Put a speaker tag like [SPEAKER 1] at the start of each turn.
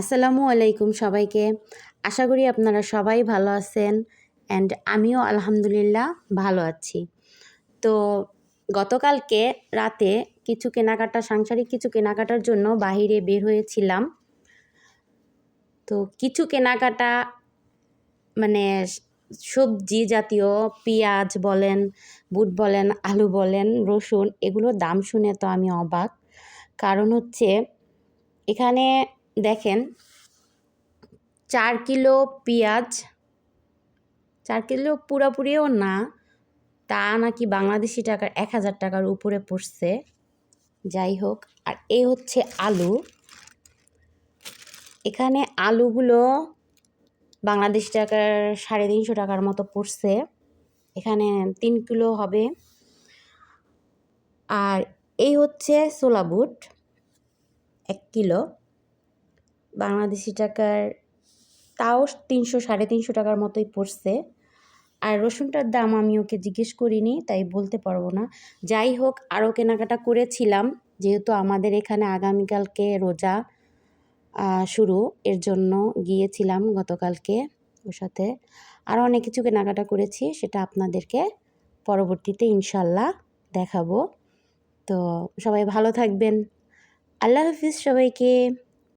[SPEAKER 1] আসসালামু আলাইকুম সবাইকে। আশা করি আপনারা সবাই ভালো আছেন অ্যান্ড আমিও আলহামদুলিল্লাহ ভালো আছি। তো গতকালকে রাতে সাংসারিক কিছু কেনাকাটার জন্য বাহিরে বের হয়েছিলাম। তো কিছু কেনাকাটা মানে সবজি জাতীয় পেঁয়াজ বলেন, বুট বলেন, আলু বলেন, রসুন এগুলোর দাম শুনে তো আমি অবাক। কারণ হচ্ছে এখানে দেখেন 4 কিলো পেঁয়াজ, 4 কিলো পুরোপুরিও না, তা নাকি বাংলাদেশি টাকার 1000 টাকার উপরে পড়ছে। যাই হোক, আর এই হচ্ছে আলু। এখানে আলুগুলো বাংলাদেশি টাকার 350 টাকার মতো পড়ছে। এখানে 3 কিলো হবে। আর এই হচ্ছে ছোলা বুট 1 কিলো, বাংলাদেশি টাকার তাও 300-350 টাকার মতোই পড়ছে। আর রসুনটার দাম আমি ওকে জিজ্ঞেস করিনি, তাই বলতে পারবো না। যাই হোক, আরও কেনাকাটা করেছিলাম, যেহেতু আমাদের এখানে আগামীকালকে রোজা শুরু, এর জন্য গিয়েছিলাম গতকালকে ওর সাথে। আরও অনেক কিছু কেনাকাটা করেছি, সেটা আপনাদেরকে পরবর্তীতে ইনশাল্লাহ দেখাবো। তো সবাই ভালো থাকবেন। আল্লাহ হাফিজ সবাইকে।